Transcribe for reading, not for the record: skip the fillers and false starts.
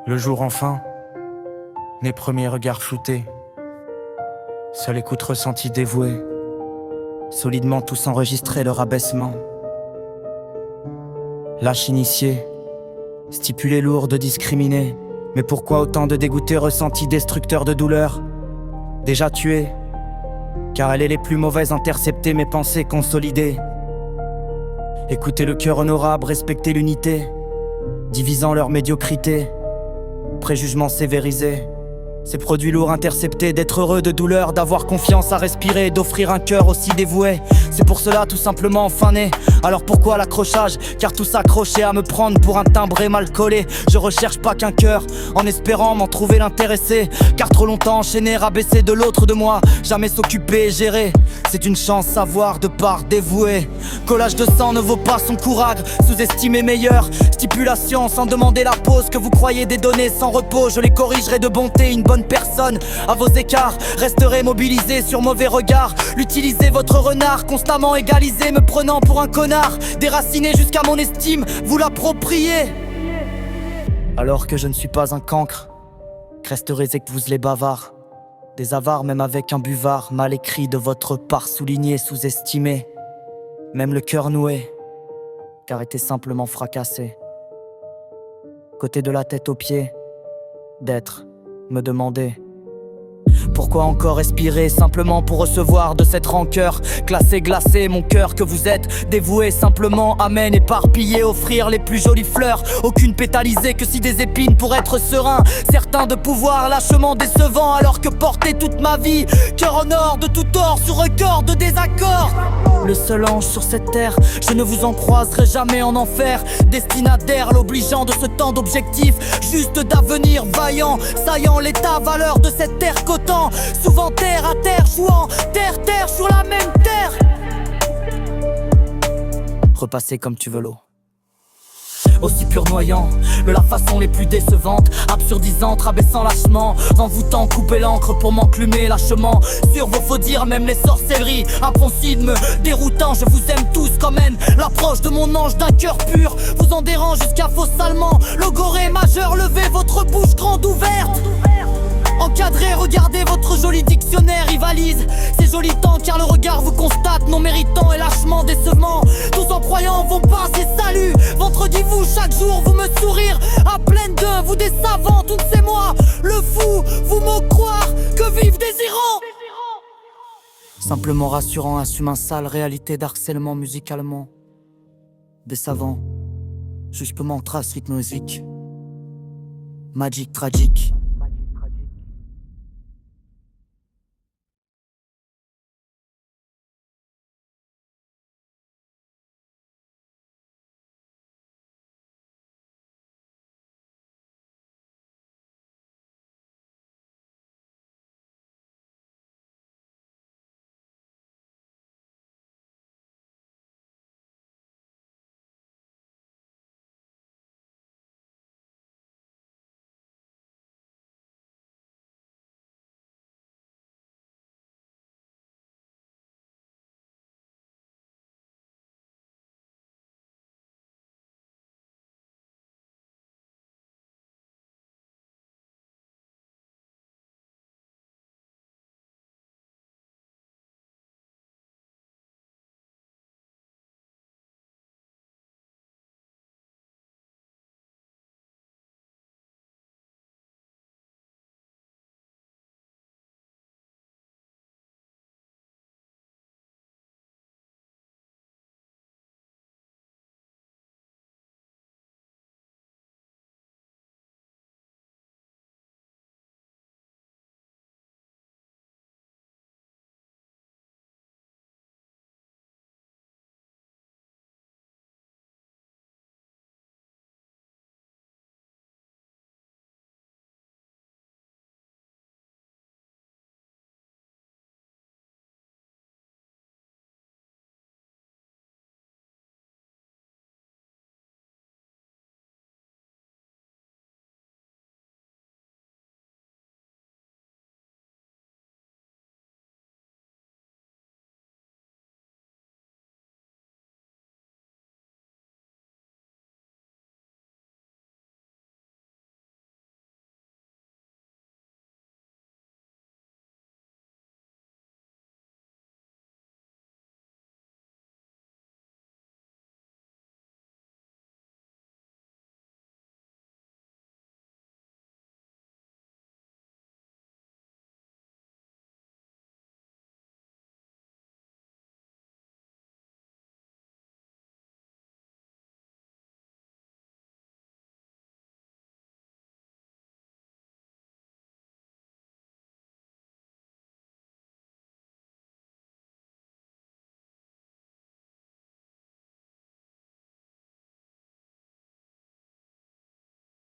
Le jour enfin, mes premiers regards floutés, seule écoute ressentie dévouée, solidement tous enregistrés leur abaissement. Lâche initié, stipulé lourd de discriminer, mais pourquoi autant de dégoûtés ressentis destructeurs de douleur? Déjà tués, car elle est les plus mauvaises interceptées, mes pensées consolidées. Écoutez le cœur honorable, respectez l'unité, divisant leur médiocrité, préjugement sévérisé. Ces produits lourds interceptés, d'être heureux de douleur, d'avoir confiance à respirer, d'offrir un cœur aussi dévoué. C'est pour cela tout simplement enfin né. Alors pourquoi l'accrochage? Car tout s'accrochait à me prendre pour un timbré mal collé. Je recherche pas qu'un cœur, en espérant m'en trouver l'intéressé. Car trop longtemps enchaîné, rabaissé de l'autre de moi, jamais s'occuper et gérer. C'est une chance savoir de part dévouée. Collage de sang ne vaut pas son courage, sous-estimé meilleur. Stipulation sans demander la pause, que vous croyez des données sans repos. Je les corrigerai de bonté, une bonne personne à vos écarts. Resterez mobilisé sur mauvais regard. L'utiliser votre renard, constamment égalisé, me prenant pour un connard. Déraciné jusqu'à mon estime, vous l'appropriez. Alors que je ne suis pas un cancre, resterez et que vous les bavards. Des avares même avec un buvard, mal écrit de votre part, souligné, sous-estimé. Même le cœur noué, car était simplement fracassé. Côté de la tête aux pieds, d'être, me demander pourquoi encore respirer simplement pour recevoir de cette rancœur. Classé, glacé, mon cœur que vous êtes dévoué simplement, amen, éparpillé, offrir les plus jolies fleurs. Aucune pétalisée que si des épines pour être serein. Certain de pouvoir, lâchement décevant, alors que porter toute ma vie, cœur en or de tout tort sur record de désaccord. Le seul ange sur cette terre, je ne vous en croiserai jamais en enfer. Destinataire, l'obligeant de ce temps d'objectifs, juste d'avenir vaillant, saillant l'état, valeur de cette terre cotant. Souvent terre à terre, jouant terre, terre sur la même terre. Repasser comme tu veux l'eau, aussi purnoyant, de la façon les plus décevantes, absurdisante, rabaissant lâchement, envoûtant, couper l'encre pour m'enclumer lâchement. Sur vos faux dires, même les sorcelleries, impossible me déroutant, je vous aime tous comme haine. L'approche de mon ange d'un cœur pur vous en dérange jusqu'à faux salement. Logoré majeur, levez votre bouche grande ouverte. Encadré, regardez votre joli dictionnaire rivalise. C'est joli temps car le regard vous constate, non méritant et lâchement décevant. Tous en croyant vont passer salut. Ventre dit vous chaque jour vous me sourire à pleine de vous des savants, tout c'est moi le fou, vous me croire que vive désirant. Simplement rassurant, assume un sale réalité d'harcèlement musicalement. Des savants, justement trace rythmique, magique, tragique.